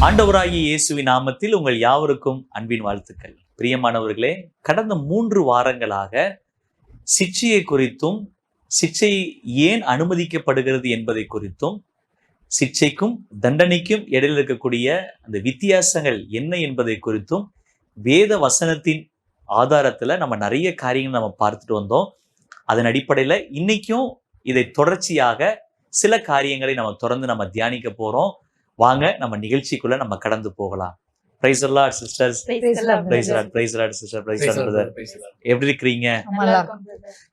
ஆண்டவராகிய இயேசுவின் நாமத்தில் உங்கள் யாவருக்கும் அன்பின் வாழ்த்துக்கள். பிரியமானவர்களே, கடந்த 3 வாரங்களாக சிட்சையை குறித்தும், சிட்சை ஏன் அனுமதிக்கப்படுகிறது என்பதை குறித்தும், சிட்சைக்கும் தண்டனைக்கும் இடையில் இருக்கக்கூடிய அந்த வித்தியாசங்கள் என்ன என்பதை குறித்தும் வேத வசனத்தின் ஆதாரத்துல நம்ம நிறைய காரியங்கள் நம்ம பார்த்துட்டு வந்தோம். அதன் அடிப்படையில இன்னைக்கும் இதை தொடர்ச்சியாக சில காரியங்களை நம்ம தொடர்ந்து நம்ம தியானிக்க போறோம். வாங்க நம்ம நிகழ்ச்சிக்குள்ள நம்ம கடந்து போகலாம். Praise the Lord sisters. Praise the Lord. Praise the Lord sister. Praise the Lord brother. எப்படி இருக்கீங்க? நல்லா இருக்கோம்.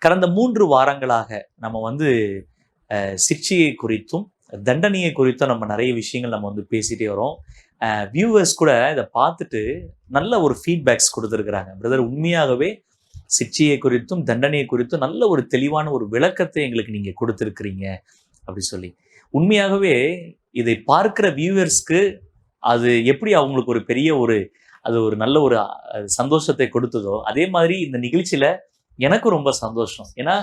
கடந்த 3 வாரங்களாக நம்ம சிட்சையை குறித்தும் தண்டனையை குறித்தும் நம்ம நிறைய விஷயங்கள் நம்ம பேசிட்டே வரோம். வியூவர்ஸ் கூட இதை பார்த்துட்டு நல்ல ஒரு ஃபீட்பேக்ஸ் கொடுத்துருக்குறாங்க. பிரதர், உண்மையாகவே சிட்சையை குறித்தும் தண்டனையை குறித்தும் நல்ல ஒரு தெளிவான ஒரு விளக்கத்தை எங்களுக்கு நீங்க கொடுத்துருக்கிறீங்க அப்படி சொல்லி. உண்மையாகவே இதை பார்க்கிற வியூவர்ஸ்க்கு அது எப்படி அவங்களுக்கு ஒரு பெரிய அது ஒரு நல்ல ஒரு சந்தோஷத்தை கொடுத்ததோ, அதே மாதிரி இந்த நிகழ்ச்சியில எனக்கும் ரொம்ப சந்தோஷம். ஏன்னா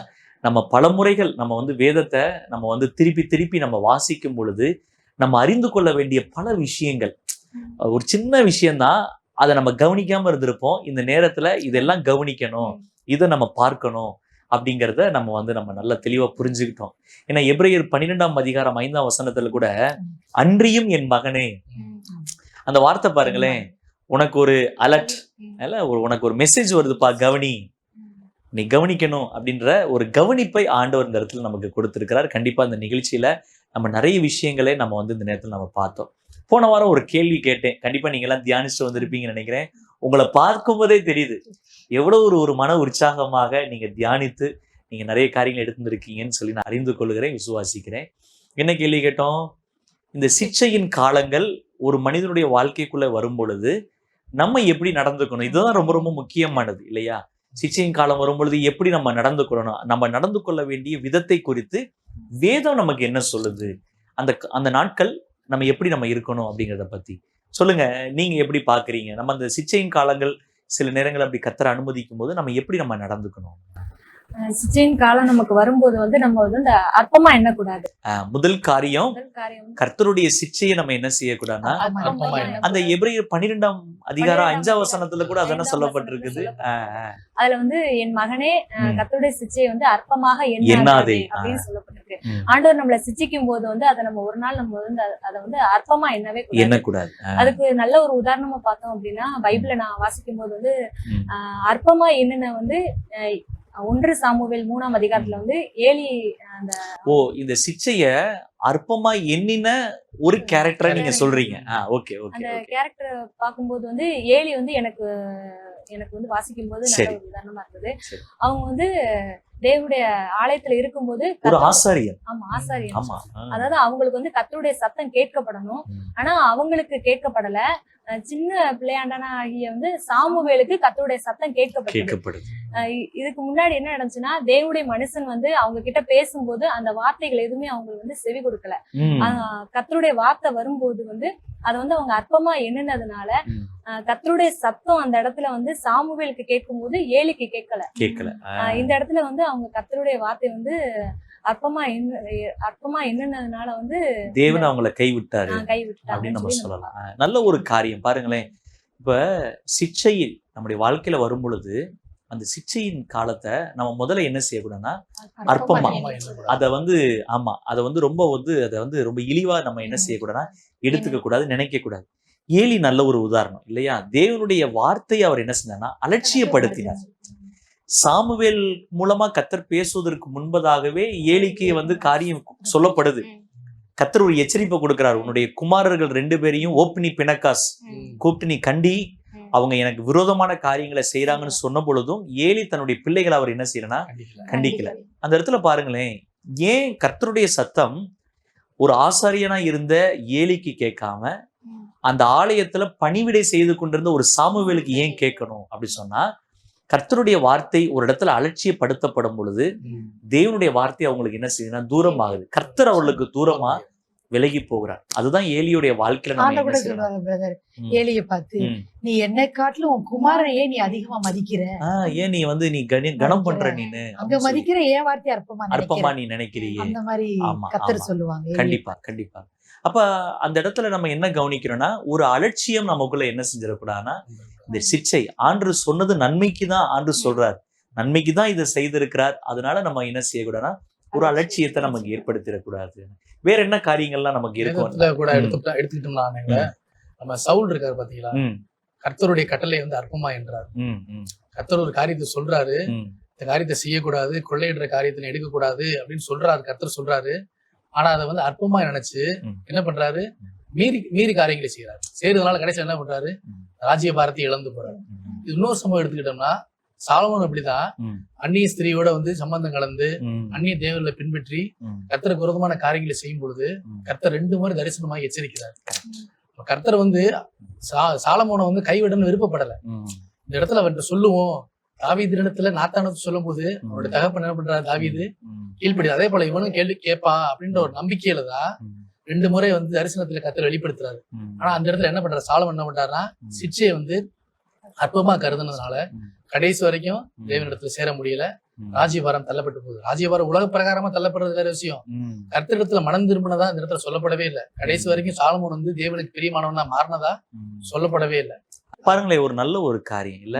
நம்ம பல முறைகள் நம்ம வேதத்தை நம்ம திருப்பி திருப்பி நம்ம வாசிக்கும் பொழுது நம்ம அறிந்து கொள்ள வேண்டிய பல விஷயங்கள், ஒரு சின்ன விஷயம்தான், அதை நம்ம கவனிக்காம இருந்திருப்போம். இந்த நேரத்துல இதெல்லாம் கவனிக்கணும், இதை நம்ம பார்க்கணும் அப்படிங்கிறத நம்ம நல்லா தெளிவா புரிஞ்சுக்கிட்டோம். ஏன்னா எபிரேயர் 12ஆம் அதிகாரம் 5ஆம் வசனத்துல கூட அன்றியும் என் மகனே, அந்த வார்த்தை பாருங்களேன், உனக்கு ஒரு அலர்ட், உனக்கு ஒரு மெசேஜ் வருதுப்பா, கவனி, நீ கவனிக்கணும் அப்படின்ற ஒரு கவனிப்பை ஆண்டவர் இந்த இடத்துல நமக்கு கொடுத்திருக்கிறார். கண்டிப்பா இந்த நிகழ்ச்சியில நம்ம நிறைய விஷயங்களே நம்ம இந்த நேரத்தில் நம்ம பார்த்தோம். போன வாரம் ஒரு கேள்வி கேட்டேன், கண்டிப்பா நீங்க எல்லாம் தியானிச்சுட்டு வந்திருப்பீங்கன்னு நினைக்கிறேன். உங்களை பார்க்கும் போதே தெரியுது எவ்வளவு ஒரு மன உற்சாகமாக நீங்க தியானித்து நீங்க நிறைய காரியங்கள் எடுத்துருக்கீங்கன்னு சொல்லி நான் அறிந்து கொள்கிறேன், விசுவாசிக்கிறேன். என்ன கேள்வி கேட்டோம்? இந்த சிட்சையின் காலங்கள் ஒரு மனிதனுடைய வாழ்க்கைக்குள்ள வரும் பொழுது நம்ம எப்படி நடந்துக்கணும்? இதுதான் ரொம்ப ரொம்ப முக்கியமானது இல்லையா? சிட்சையின் காலம் வரும் பொழுது எப்படி நம்ம நடந்து கொள்ளணும், நம்ம நடந்து கொள்ள வேண்டிய விதத்தை குறித்து வேதம் நமக்கு என்ன சொல்லுது, அந்த நாட்கள் நம்ம எப்படி நம்ம இருக்கணும் அப்படிங்கிறத பத்தி சொல்லுங்க. நீங்க எப்படி பாக்குறீங்க? நம்ம அந்த சிட்சையின் காலங்கள் சில நேரங்கள் அப்படி கர்த்தர் அனுமதிக்கும் போது நம்ம எப்படி நம்ம நடந்துக்கணும்? சிட்சையின் காலம் நமக்கு வரும்போது நம்ம இந்த அற்பமா எண்ணக்கூடாது. முதல் காரியம் கர்த்தருடைய சிட்சையை நம்ம என்ன செய்யக்கூடாதுன்னா, அந்த எபிரேயர் 12ஆம் அதிகாரம் 5ஆம் வசனத்துல கூட அதான சொல்லப்பட்டிருக்குது. அதுல என் மகனே, கர்த்தருடைய சிட்சையை அற்பமாக எண்ணாதே அப்படின்னு சொல்லப்பட்டிருக்கு. ஆண்டவர் நம்மளை சிட்சிக்கும் போது அதை நம்ம ஒரு நாள் நம்ம அதை அற்பமா எண்ணக்கூடாது. அதுக்கு நல்ல ஒரு உதாரணமா பார்த்தோம் அப்படின்னா, பைபிளை நான் வாசிக்கும் போது அற்பமா என்னன்னு 1 சாமுவேல் 3ஆம் அதிகாரத்துல ஏலி இந்த சிட்சைய அற்பமா எண்ணின ஒரு கேரக்டரை நீங்க சொல்றீங்க. Okay okay. அந்த கேரக்டர் பார்க்கும்போது ஏலி எனக்கு வாசிக்கும் போது நல்ல ஒரு உதாரணமா இருந்தது. அவங்க தேவனுடைய ஆலயத்துல இருக்கும்போது ஒரு ஆசாரியன். ஆமா, ஆசாரியன். அதாவது அவங்களுக்கு கர்த்தருடைய சத்தம் கேட்கப்படணும். ஆனா அவங்களுக்கு கேட்கப்படல. சின்ன பிள்ளையாண்டான ஆகிய சாமுவேலுக்கு கர்த்தருடைய சத்தம் கேட்கப்படுது. இதுக்கு முன்னாடி என்ன நடந்துச்சுன்னா, தேவனுடைய மனுஷன் அவங்க கிட்ட பேசும்போது அந்த வார்த்தைகள் எதுவுமே அவங்க செவி கொடுக்கல. கர்த்தருடைய வார்த்தை வரும்போது அதை அவங்க அற்பமா எண்ணுனதுனால கர்த்தருடைய சத்தம் அந்த இடத்துல சாமுவேலுக்கு கேட்கும் போது ஏலிக்கு கேட்கல. இந்த இடத்துல அவங்க கர்த்தருடைய வார்த்தை அற்பமா என்னதுனால தேவன் அவங்களை கைவிட்டாரு அப்படின்னு நம்ம சொல்லலாம். நல்ல ஒரு காரியம் பாருங்களேன். இப்ப சிட்சையில் நம்முடைய வாழ்க்கையில வரும் பொழுது அந்த சிட்சையின் காலத்தை நம்ம முதல்ல என்ன செய்யக்கூடாதுன்னா, அற்பமா அதை ஆமா அதை ரொம்ப அதை ரொம்ப இழிவா நம்ம என்ன செய்யக்கூடாதுன்னா, எடுத்துக்க கூடாது, நினைக்க கூடாது. ஏலி நல்ல ஒரு உதாரணம் இல்லையா? தேவனுடைய வார்த்தையை அவர் என்ன செஞ்சார்னா அலட்சியப்படுத்தினார். சாமுவேல் மூலமா கர்த்தர் பேசுவதற்கு முன்பதாகவே ஏலிக்கு காரியம் சொல்லப்படுது. கர்த்தர் ஒரு எச்சரிப்பை கொடுக்கிறார், உன்னுடைய குமாரர்கள் 2 பேரையும் ஓப்னி பினகாஸ் கூப்பிட்டு நீ கண்டி, அவங்க எனக்கு விரோதமான காரியங்களை செய்யறாங்கன்னு சொன்ன பொழுதும் ஏலி தன்னுடைய பிள்ளைகளை அவர் என்ன செய்யறனா கண்டிக்கல. அந்த இடத்துல பாருங்களேன், ஏன் கர்த்தருடைய சத்தம் ஒரு ஆசாரியனா இருந்த ஏலிக்கு கேட்காம அந்த ஆலயத்துல பணிவிடை செய்து கொண்டிருந்த ஒரு சாமுவேலுக்கு ஏன் கேட்கணும் அப்படி சொன்னா, கர்த்தருடைய வார்த்தை ஒரு இடத்துல அலட்சியப்படுத்தப்படும் பொழுது தேவனுடைய வார்த்தை அவங்களுக்கு என்ன செய்யுதுன்னா தூரம் ஆகுது. கர்த்தர் அவர்களுக்கு தூரமா விலகி போகிறார். அதுதான் ஏலியுடைய வாழ்க்கையில நம்ம ஆண்டவர் என்ன கூட செய்யணும்? சொல்லுவாங்க பிரதர், ம். ஏலியை பார்த்து, ம். நீ என்னை காட்டிலும் உன் குமாரனையே நீ அதிகமா மதிக்கிற, ஏன் நீ வந்து நீ கனம் பண்ற நீனு அங்க அப்படின்னு சொல்லி மதிக்கிற ஏன் வார்த்தை அற்பமா அற்பமா நினைக்கிற, நீ நினைக்கிறியே. அந்த மாதிரி ஆமா, கர்த்தர் ஆமா. சொல்லுவாங்க ஏலியை கண்டிப்பா, கண்டிப்பா. அப்ப அந்த இடத்துல நம்ம என்ன கவனிக்கிறோம்னா, ஒரு அலட்சியம் நமக்குள்ள என்ன செஞ்சிடக்கூடாதுன்னா, இந்த சிக்ஷை ஆண்டு சொன்னது நன்மைக்கு தான் ஆண்டு சொல்றார், நன்மைக்கு தான் இதை செய்திருக்கிறார். அதனால நம்ம என்ன செய்யக்கூடாதுன்னா, ஒரு அலட்சியத்தை நமக்கு ஏற்படுத்திடக்கூடாது. வேற என்ன காரியங்கள்லாம் நமக்கு இருக்கும்? வேதத்துல கூட ம். எடுத்துக்கிட்டோம்னா ம். நம்ம சவுல் இருக்காரு பாத்தீங்களா, ம், கர்த்தருடைய கட்டளை வந்து அற்பமா என்றார். ம், ம், கர்த்தர் ஒரு காரியத்தை சொல்றாரு, ம், இந்த காரியத்தை செய்யக்கூடாது, கொள்ளையிடுற காரியத்தை எடுக்கக்கூடாது அப்படின்னு சொல்றாரு, கர்த்தர் சொல்றாரு. ஆனா அதை வந்து அற்பமா நினைச்சு ம். என்ன பண்றாரு, மீறி மீறி காரியங்களை செய்யறாரு. செய்யறதுனால கடைசியில் என்ன பண்றாரு, ம். ராஜ்ய பாரத்தை இழந்து போறாரு. ம், இது இன்னொரு சம்பவம் எடுத்துக்கிட்டோம்னா, சாலமோன் அப்படிதான் ம், அந்நிய ஸ்திரீயோட வந்து சம்பந்தம் கலந்து ம், அந்நிய தேவர்களை பின்பற்றி ம், கர்த்தருக்கு விரோதமான காரியங்களை செய்யும் பொழுது ம். கர்த்தர் 2 முறை தரிசனமாக எச்சரிக்கிறார். அப்ப கர்த்தர் வந்து சாலமோனை வந்து கைவிடன்னு விருப்பப்படல. ம், இந்த இடத்துல அவர்கிட்ட சொல்லுவோம், தாவீது இடத்துல நாத்தானத்து சொல்லும் போது அவருடைய தகப்பன் என்ன பண்றாரு, தாவீது ம், கீழ்ப்படி, அதே போல இவனும் கேள்வி கேட்பான் அப்படின்ற ஒரு நம்பிக்கையில தான் ம், 2 முறை வந்து தரிசனத்துல கர்த்தர் வெளிப்படுத்துறாரு. ம். ஆனா அந்த இடத்துல என்ன பண்றாரு, சாலமன் என்ன பண்றாருன்னா, ம். சிட்சையை வந்து அற்பமா கருதுனதுனால ம். கடைசி வரைக்கும் ம். தேவனிடத்துல சேர முடியல. ம். ராஜ்யபாரம் தள்ளப்பட்டு போகுது. ராஜ்யபாரம் உலக பிரகாரமா தள்ளப்படுறது வேற விஷயம். ம். கர்த்தரிடத்துல மனம் திரும்பினதா இந்த இடத்துல சொல்லப்படவே இல்லை. கடைசி வரைக்கும் சாலமோன் வந்து தேவனுக்கு பிரியமானவனா மாறினதா ம். சொல்லப்படவே இல்லை. பாருங்களேன், ஒரு நல்ல ஒரு காரியம் இல்ல.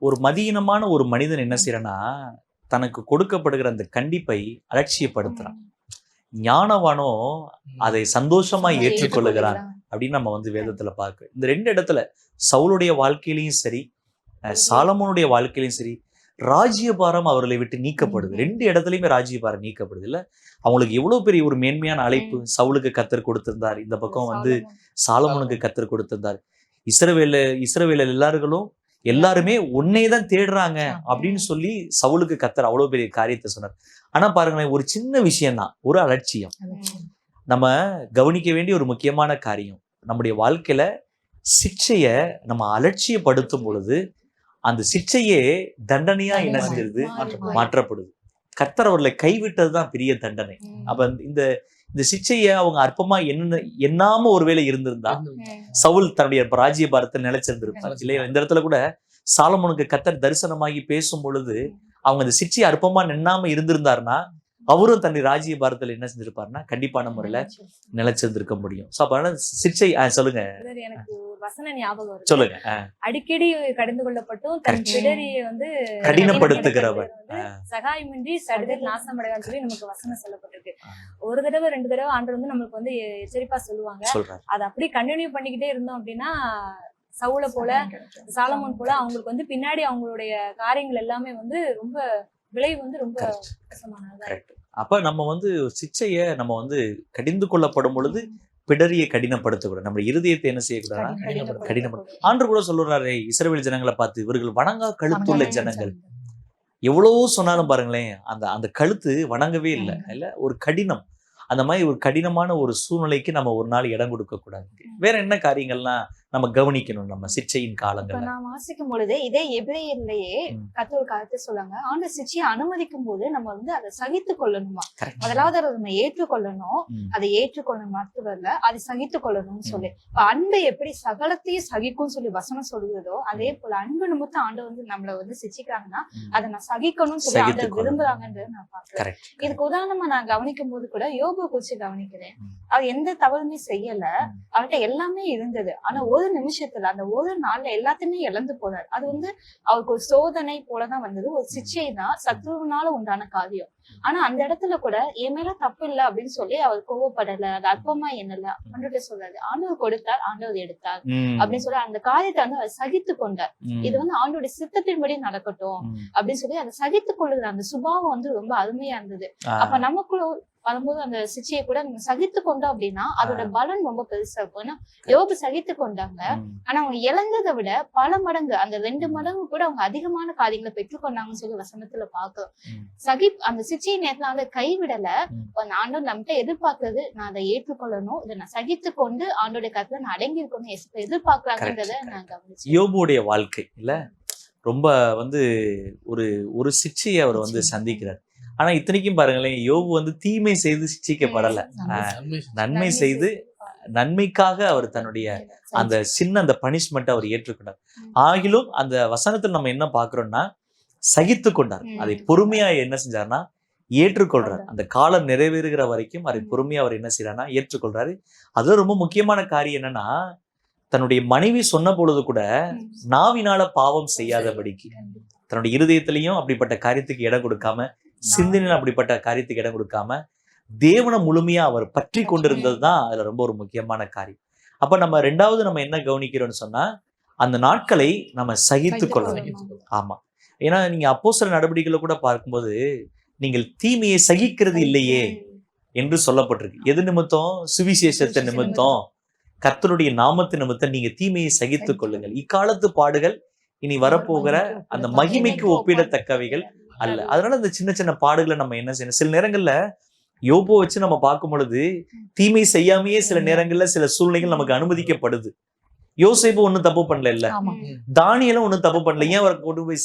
ஒரு மதியீனமான ஒரு மனிதன் என்ன செய்யறான்னா, தனக்கு கொடுக்கப்படுகிற அந்த கண்டிப்பை அலட்சியப்படுத்துறான். ஞானவானோ அதை சந்தோஷமா ஏற்றுக்கொள்ளுகிறான் அப்படின்னு நம்ம வந்து வேதத்துல பார்க்க. இந்த 2 இடத்துல சவுலுடைய வாழ்க்கையிலையும் சரி, சாலமோனுடைய வாழ்க்கையிலையும் சரி, ராஜ்யபாரம் அவர்களை விட்டு நீக்கப்படுது. 2 இடத்துலயுமே ராஜ்யபாரம் நீக்கப்படுது இல்ல. அவங்களுக்கு எவ்வளவு பெரிய ஒரு மேன்மையான அழைப்பு சவுலுக்கு கர்த்தர் கொடுத்திருந்தார், இந்த பக்கம் வந்து சாலமோனுக்கு கர்த்தர் கொடுத்திருந்தார். இஸ்ரவேலர் எல்லாருமே உன்னையதான் தேடுறாங்க அப்படின்னு சொல்லி சவுலுக்கு கர்த்தர் அவ்வளவு பெரிய காரியத்தை சொன்னார். ஆனா பாருங்களேன், ஒரு சின்ன விஷயம் தான், ஒரு அலட்சியம். நம்ம கவனிக்க வேண்டிய ஒரு முக்கியமான காரியம், நம்முடைய வாழ்க்கையில சிக்ஷைய நம்ம அலட்சியப்படுத்தும் பொழுது அந்த சிக்ஷையே தண்டனையா என்ன செஞ்சிருது, மாற்றப்படுது. கர்த்தர் அவர்களை கைவிட்டதுதான் பெரிய தண்டனை. அப்ப இந்த இந்த சிக்ஷைய அவங்க அற்பமா எண்ணாம ஒருவேளை இருந்திருந்தா சவுல் தன்னுடைய ராஜ்யபாரத்தில் நிலைச்சிருந்திருப்பார் இல்லையா. இந்த இடத்துல கூட சாலமோனுக்கு கர்த்தர் தரிசனமாகி பேசும் பொழுது அவங்க அந்த சிக்ஷையை அற்பமா நின்னாம இருந்திருந்தாருன்னா அவரும் தன்னுடைய ராஜ்யபாரத்தில் என்ன செஞ்சிருப்பாருன்னா கண்டிப்பான முறையில நிலைச்சிருந்திருக்க முடியும். சோ அப்ப சிக்ஷை சொல்லுங்க. எனக்கு ஒரு வசன ஞாபகம் வருது. சொல்லுங்க. அடிக்கடி கடிந்து கொள்ளப்பட்டும் தன் பிடரியை வந்து கடினப்படுத்துகிறவர் சகாயமின்றி சடுதில் நாசமடைவான்னு சொல்லி நமக்கு வசனம் சொல்லப்பட்டிருக்கு. ஒரு தடவை 2 தடவை ஆண்டவர் வந்து நம்மளுக்கு வந்து எச்சரிப்பா சொல்லுவாங்க. அதை அப்படி கண்டினியூ பண்ணிக்கிட்டே இருந்தோம் அப்படின்னா சவுல போல சாலமோன் போல அவங்களுக்கு வந்து பின்னாடி அவங்களுடைய காரியங்கள் எல்லாமே வந்து ரொம்ப விளைவு வந்து ரொம்ப கஷ்டமானதா இருக்கு. அப்ப நம்ம வந்து சிக்ஷைய நம்ம வந்து கடிந்து கொள்ளப்படும் பொழுது பிடரியை கடினப்படுத்தக்கூடாது. நம்ம இருதயத்தை என்ன செய்யக்கூடாது, கடினப்படுத்த. ஆண்டு கூட சொல்றாரு இஸ்ரவேல் ஜனங்களை பார்த்து, இவர்கள் வணங்கா கழுத்துள்ள ஜனங்கள். எவ்வளவோ சொன்னாலும் பாருங்களேன், அந்த கழுத்து வணங்கவே இல்லை இல்ல. ஒரு கடினம், அந்த மாதிரி ஒரு கடினமான ஒரு சூழ்நிலைக்கு நம்ம ஒரு நாள் இடம் கொடுக்க கூடாது. வேற என்ன காரியங்கள்லாம் நம்ம கவனிக்கணும் நம்ம சிக்ஷையின் காலங்கள்? நான் வாசிக்கும் பொழுது இதே எபிரேயர்லயே கர்த்தர் ஒரு காரியத்தை சொல்லுவாங்க, ஆண்டு சிக்ஷையை அனுமதிக்கும் போது நம்ம வந்து அதை சகித்து கொள்ளணுமா. முதலாவது அதை நம்ம ஏற்றுக்கொள்ளணும், அதை ஏற்றுக்கொள்ளணும் மருத்துவர்ல அதை சகித்து கொள்ளணும்னு சொல்லி. அன்பை எப்படி சகலத்தையும் சகிக்கும் சொல்லி வசனம் சொல்லுகிறதோ அதே போல அன்பு நிமித்தம் ஆண்டு வந்து நம்மள வந்து சிச்சிக்கிறாங்கன்னா அதை நான் சகிக்கணும்னு சொல்லி ஆண்டு விரும்புறாங்கன்றது நான் பாக்குறேன். இதுக்கு உதாரணமா நான் கவனிக்கும் போது கூட யோபு குறிச்சு கவனிக்கிறேன். அவர் எந்த தவறுமே செய்யல, அவர்கிட்ட எல்லாமே இருந்தது. ஆனா ஒரு நிமிஷத்துல அந்த ஒரு நாள்ல எல்லாத்தையுமே இழந்து போறாரு. அது வந்து அவருக்கு ஒரு சோதனை போலதான் வந்தது, ஒரு சிக்ஷை தான், சத்ருவினால உண்டான காரியம். ஆனா அந்த இடத்துல கூட என் மேல தப்பு இல்லை அப்படின்னு சொல்லி அவர் கோவப்படல, அது அற்பமா என்னல ஆண்டவர்கிட்ட சொல்றாரு. ஆண்டவர் கொடுத்தார், ஆண்டவர் எடுத்தார் அப்படின்னு சொல்லி அந்த காரியத்தை வந்து அவர் சகித்து கொண்டார். இது வந்து ஆண்டோட சித்தத்தின்படி நடக்கட்டும் அப்படின்னு சொல்லி அதை சகித்து கொள்ளுகிற அந்த சுபாவம் வந்து ரொம்ப அருமையா இருந்தது. அப்ப நமக்குள்ள வரும்போது அந்த சிச்சையை கூட நம்ம சகித்து கொண்டோம் அப்படின்னா அதோட பலன் ரொம்ப பெருசா இருக்கும். ஏன்னா யோபு சகித்து கொண்டாங்க, ஆனா அவங்க இழந்ததை விட பல மடங்கு, அந்த 2 மடங்கு கூட அவங்க அதிகமான காரியங்களை பெற்றுக்கொண்டாங்கன்னு சொல்லி வசனத்துல பாக்குறோம். அந்த சிச்சையை நேரத்துல கைவிடல. ஆண்டவர் நம்மகிட்ட எதிர்பார்க்கறது, நான் அதை ஏற்றுக்கொள்ளணும், இதை நான் சகித்து கொண்டு ஆண்டோட கருத்துல நான் அடங்கி இருக்கணும் எதிர்பார்க்கறாங்கன்றத நான் கவனிச்சேன். யோபுடைய வாழ்க்கை இல்ல ரொம்ப வந்து ஒரு சிக்ஷையை அவர் வந்து சந்திக்கிறார். ஆனா இத்தனைக்கும் பாருங்களேன், யோபு வந்து தீமை செய்து சிக்ஷிக்கப்படல. நன்மை செய்து நன்மைக்காக அவர் தன்னுடைய அந்த சின்ன அந்த பனிஷ்மெண்ட் அவர் ஏற்றுக்கொண்டார். ஆகிலும் அந்த வசனத்தில் நம்ம என்ன பாக்குறோம்னா, சகித்து கொண்டார். அதை பொறுமையா என்ன செஞ்சார்னா ஏற்றுக்கொள்றாரு. அந்த காலம் நிறைவேறுகிற வரைக்கும் அதை பொறுமையா அவர் என்ன செய்யறாருன்னா ஏற்றுக்கொள்றாரு. அது ரொம்ப முக்கியமான காரியம் என்னன்னா, தன்னுடைய மனைவி சொன்ன பொழுது கூட நாவினால பாவம் செய்யாதபடிக்கு, தன்னுடைய இருதயத்திலையும் அப்படிப்பட்ட காரியத்துக்கு இடம் கொடுக்காம, சிந்தனையில அப்படிப்பட்ட காரியத்துக்கு இடம் கொடுக்காம, தேவனை முழுமையா அவர் பற்றி கொண்டிருந்தது தான் அதுல ரொம்ப ஒரு முக்கியமான காரியம். அப்ப நம்ம ரெண்டாவது நம்ம என்ன கவனிக்கிறோம்னு சொன்னா, அந்த நாட்களை நம்ம சகித்து கொள்ளணும். ஆமா, ஏன்னா நீங்க அப்போஸ்தலர் நடவடிக்கைகளை கூட பார்க்கும்போது, நீங்கள் தீமையை சகிக்கிறது இல்லையே என்று சொல்லப்பட்டிருக்கு. எது நிமித்தம்? சுவிசேஷத்தை நிமித்தம், கர்த்தருடைய நாமத்து நிமித்தம் நீங்க தீமையை சகித்துக் கொள்ளுங்கள். இக்காலத்து பாடுகள் இனி வரப்போகிற அந்த மகிமைக்கு ஒப்பிடத்தக்கவைகள் அல்ல. அதனால இந்த சின்ன சின்ன பாடுகளை நம்ம என்ன செய்யணும்? சில நேரங்கள்ல யோபு வச்சு நம்ம பார்க்கும் பொழுது தீமை செய்யாமையே சில நேரங்கள்ல சில சூழ்நிலைகள் நமக்கு அனுமதிக்கப்படுது. யோசேப்பு ஒண்ணும் தப்பு பண்ணல, இல்ல தானியேலும் ஒண்ணும் தப்பு பண்ணல. ஏன் அவரை கொண்டு போய்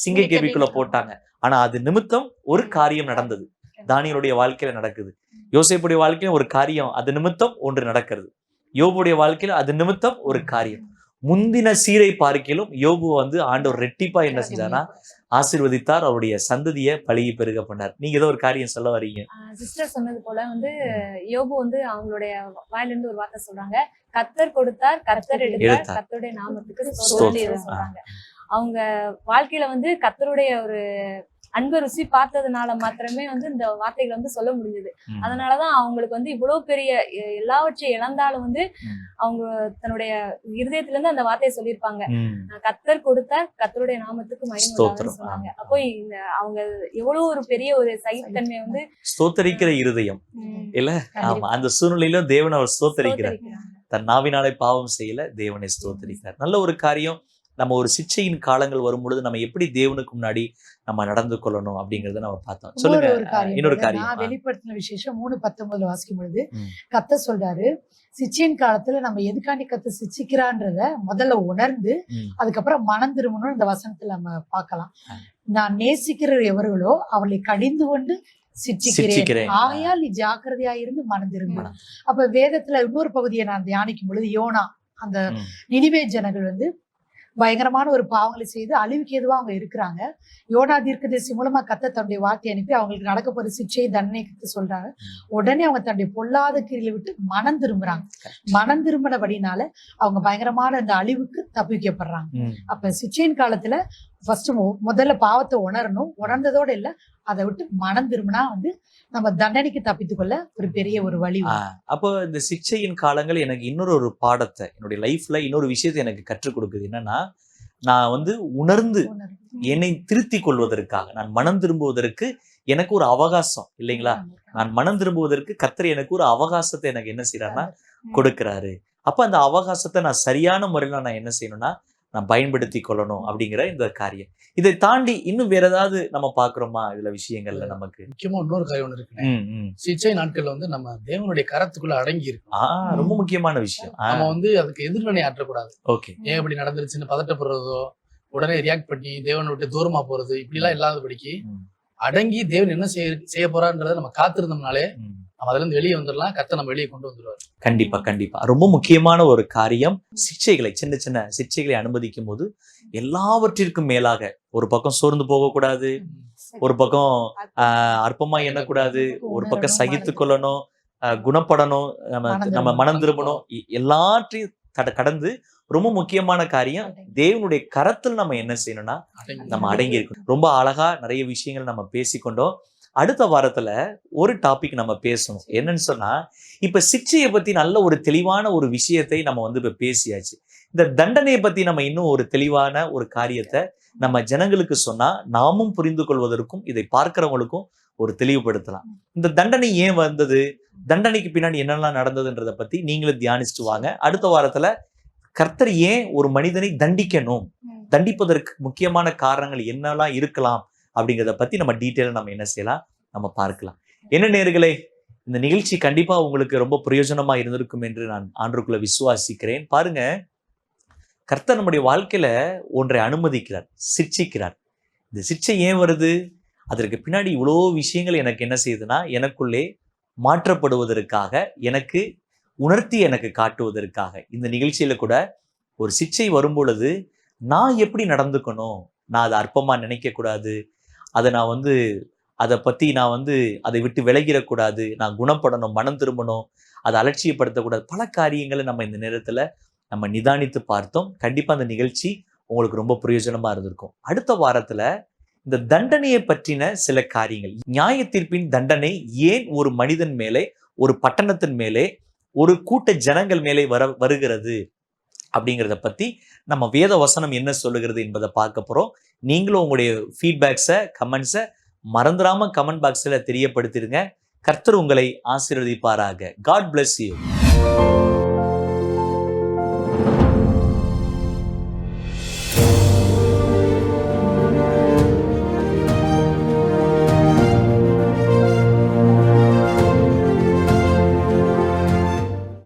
சிங்க கேபிக்குள்ள போட்டாங்க? ஆனா அது நிமித்தம் ஒரு காரியம் நடந்தது. தானியேலுடைய வாழ்க்கையில நடக்குது. யோசேப்புடைய வாழ்க்கையில ஒரு காரியம் அது நிமித்தம் ஒன்று நடக்கிறது. யோபுடைய வாழ்க்கையில அது நிமித்தம் ஒரு காரியம். முந்தின சீரை பார்க்கிலும் யோபு வந்து ஆண்டவர் ரெட்டிப்பா என்ன செஞ்சார்னா ஆசீர்வதித்தார். அவருடைய சந்ததியை பழகி பெருக பண்ணார். நீங்க ஏதோ ஒரு காரியம் சொல்ல வரீங்க. சிஸ்டர் சொன்னது போல வந்து யோபு வந்து அவங்களுடைய வாயிலிருந்து ஒரு வார்த்தை சொல்றாங்க, கர்த்தர் கொடுத்தார், கர்த்தர் எடுத்தார், கர்த்தருடைய நாமத்துக்கு ஸ்தோத்திரம் சொல்றாங்க. அவங்க வாழ்க்கையில வந்து கர்த்தருடைய ஒரு அன்பு ருசி பார்த்ததுனால மாத்திரமே வந்து இந்த வார்த்தைகளை வந்து சொல்ல முடிஞ்சது. அதனாலதான் அவங்களுக்கு வந்து இவ்வளவு பெரிய எல்லாவற்றையும் இழந்தாலும் வந்து அவங்க தன்னுடைய இருதயத்துல இருந்து அந்த வார்த்தையை சொல்லியிருப்பாங்க, கர்த்தர் கொடுத்தார், கர்த்தருடைய நாமத்துக்கு மகிமை சொன்னாங்க. அப்போ இந்த அவங்க எவ்வளவு ஒரு பெரிய ஒரு சகித்தன்மை வந்து ஸ்தோத்தரிக்கிற இருதயம் இல்ல. ஆமா, அந்த சூழ்நிலையிலும் தேவன் அவர் ஸ்தோத்தரிக்கிறார். தன் நாவினாலே பாவம் செய்யல, தேவனை ஸ்தோத்தரிக்கிறார். நல்ல ஒரு காரியம். நம்ம ஒரு சிக்ஷையின் காலங்கள் வரும் பொழுது நம்ம எப்படி தேவனுக்கு முன்னாடி நம்ம நடந்து கொள்ளணும் அப்படிங்கறத நம்ம பார்த்தோம். சொல்லுங்க. இன்னொரு காரியம், வெளிப்படுத்தின விசேஷம் 3:19 வாசிக்கும் பொழுது கர்த்தர் சொல்றாரு, சிக்ஷையின் காலத்துல நம்ம எதுக்காண்டி கர்த்தர் சிக்ஷிக்கிறான்றத முதல்ல உணர்ந்து அதுக்கப்புறம் மனம் திரும்பணும். இந்த வசனத்துல நம்ம பார்க்கலாம். நான் நேசிக்கிற எவர்களோ அவர்களை கடிந்து கொண்டு சிக்ஷிக்கிறேன், ஆகையால் நீ ஜாக்கிரதையா இருந்து மனம் திரும்ப. அப்ப வேதத்துல இன்னொரு பகுதியை நான் தியானிக்கும் பொழுது, யோனா, அந்த நினிவே ஜனங்கள் வந்து பயங்கரமான ஒரு பாவங்களை செய்து அழிவுக்கு எதுவா அவங்க இருக்கிறாங்க. யோனா தீர்க்கதரிசி மூலமா கர்த்தர் தன்னுடைய வார்த்தை அனுப்பி அவங்களுக்கு நடக்க போற சிக்ஷையை தண்டனை சொல்றாங்க. உடனே அவங்க தன்னுடைய பொல்லாத கிரியில விட்டு மனம் திரும்புறாங்க. மனம் திரும்பினபடினால அவங்க பயங்கரமான அந்த அழிவுக்கு தப்பிக்கப்படுறாங்க. அப்ப சிக்ஷையின் காலத்துல ஃபர்ஸ்ட் முதல்ல பாவத்தை உணரணும். உணர்ந்ததோட இல்ல, அதை விட்டு மனம் திரும்பினா வந்து நம்ம தண்டனைக்கு தப்பித்து கொள்ள ஒரு பெரிய ஒரு வழி. அப்போ இந்த சிக்ஷையின் காலங்கள் எனக்கு இன்னொரு பாடத்தை, என்னுடைய லைஃப்ல இன்னொரு விஷயத்தை எனக்கு கற்றுக் கொடுக்குது. என்னன்னா, நான் வந்து உணர்ந்து என்னை திருத்தி கொள்வதற்காக, நான் மனம் திரும்புவதற்கு எனக்கு ஒரு அவகாசம் இல்லைங்களா? நான் மனம் திரும்புவதற்கு கர்த்தர் எனக்கு ஒரு அவகாசத்தை எனக்கு என்ன செய்யறாருன்னா கொடுக்கிறாரு. அப்ப அந்த அவகாசத்தை நான் சரியான முறையில நான் என்ன செய்யணும்னா நான் பயன்படுத்தி கொள்ளணும் அப்படிங்கிற இந்த காரியம். இதை தாண்டி இன்னும் வேற ஏதாவது நம்ம பாக்குறோமா இதுல விஷயங்கள்ல? நமக்கு முக்கியமா இன்னொரு காரியம் ஒண்ணு இருக்கு. சிக்ஷை நாட்கள்ல வந்து நம்ம தேவனுடைய கரத்துக்குள்ள அடங்கி இருக்கு. ரொம்ப முக்கியமான விஷயம். நம்ம வந்து அதுக்கு எதிர்வினை ஆற்றக்கூடாது. ஓகே, ஏன் இப்படி நடந்துருச்சுன்னு பதட்டப்படுறதோ, உடனே ரியாக்ட் பண்ணி தேவனை விட்டு தூரமா போறது, இப்படி எல்லாம் இல்லாதபடிக்கு அடங்கி தேவன் என்ன செய்ய போறான்றத நம்ம காத்திருந்தோம்னாலே நம்ம அதுல இருந்து வெளியே வந்துடலாம். கர்த்தர் நம்ம வெளியே கொண்டு வந்துருவாரு. கண்டிப்பா கண்டிப்பா. ரொம்ப முக்கியமான ஒரு காரியம். சிக்ஷைகளை, சின்ன சின்ன சிக்ஷைகளை அனுமதிக்கும் போது எல்லாவற்றிற்கும் மேலாக ஒரு பக்கம் சோர்ந்து போகக்கூடாது, ஒரு பக்கம் அற்பமா எண்ணக்கூடாது, ஒரு பக்கம் சகித்து கொள்ளணும், குணப்படணும், நம்ம மனம் திரும்பணும். எல்லாற்றையும் கடந்து ரொம்ப முக்கியமான காரியம், தேவனுடைய கரத்தில் நம்ம என்ன செய்யணும்னா நம்ம அடங்கி இருக்கணும். ரொம்ப அழகா நிறைய விஷயங்கள் நம்ம பேசிக்கொண்டோம். அடுத்த வாரத்துல ஒரு டாபிக் நம்ம பேசணும். என்னன்னு சொன்னா, இப்ப சிக்ஷையை பத்தி நல்ல ஒரு தெளிவான ஒரு விஷயத்தை நம்ம வந்து இப்ப பேசியாச்சு. இந்த தண்டனையை பத்தி நம்ம இன்னும் ஒரு தெளிவான ஒரு காரியத்தை நம்ம ஜனங்களுக்கு சொன்னா நாமும் புரிந்து கொள்வதற்கும் இதை பார்க்கிறவங்களுக்கும் ஒரு தெளிவுபடுத்தலாம். இந்த தண்டனை ஏன் வந்தது, தண்டனைக்கு பின்னாடி என்னெல்லாம் நடந்ததுன்றதை பத்தி நீங்களும் தியானிச்சுட்டு வாங்க. அடுத்த வாரத்துல கர்த்தர் ஏன் ஒரு மனிதனை தண்டிக்கணும், தண்டிப்பதற்கு முக்கியமான காரணங்கள் என்னெல்லாம் இருக்கலாம் அப்படிங்கிறத பத்தி நம்ம டீட்டெயிலா நம்ம என்ன செய்யலாம், நம்ம பார்க்கலாம். என்ன நேயர்களே, இந்த நிகழ்ச்சி கண்டிப்பா உங்களுக்கு ரொம்ப பிரயோஜனமா இருந்திருக்கும் என்று நான் ஆண்டவருக்குள்ள விசுவாசிக்கிறேன். பாருங்க, கர்த்தர் நம்முடைய வாழ்க்கையில ஒன்றை அனுமதிக்கிறார், சிக்ஷிக்கிறார். இந்த சிக்ஷை ஏன் வருது, அதற்கு பின்னாடி இவ்வளோ விஷயங்கள் எனக்கு என்ன செய்யுதுன்னா எனக்குள்ளே மாற்றப்படுவதற்காக, எனக்கு உணர்த்தி எனக்கு காட்டுவதற்காக. இந்த நிகழ்ச்சியில கூட ஒரு சிக்ஷை வரும்பொழுது நான் எப்படி நடந்துக்கணும், நான் அதை அற்பமா நினைக்க கூடாது, அதை நான் அதை பத்தி நான் அதை விட்டு விலகிடக்கூடாது, நான் குணப்படணும், மனம் திரும்பணும், அதை அலட்சியப்படுத்தக்கூடாது. பல காரியங்களை நம்ம இந்த நேரத்துல நம்ம நிதானித்து பார்த்தோம். கண்டிப்பா அந்த நிகழ்ச்சி உங்களுக்கு ரொம்ப பிரயோஜனமா இருந்திருக்கும். அடுத்த வாரத்துல இந்த தண்டனையை பற்றின சில காரியங்கள், நியாய தீர்ப்பின் தண்டனை ஏன் ஒரு மனிதன் மேலே, ஒரு பட்டணத்தின் மேலே, ஒரு கூட்ட ஜனங்கள் மேலே வருகிறது அப்படிங்கிறத பத்தி நம்ம வேத வசனம் என்ன சொல்லுகிறது என்பதை பார்க்க போறோம். நீங்களும் உங்களுடைய ஃபீட்பேக்ஸை, கமெண்ட்ஸை மறந்துடாம கமெண்ட் பாக்ஸ்ல தெரியப்படுத்திடுங்க. கர்த்தர் உங்களை ஆசீர்வதிப்பாராக. God bless you.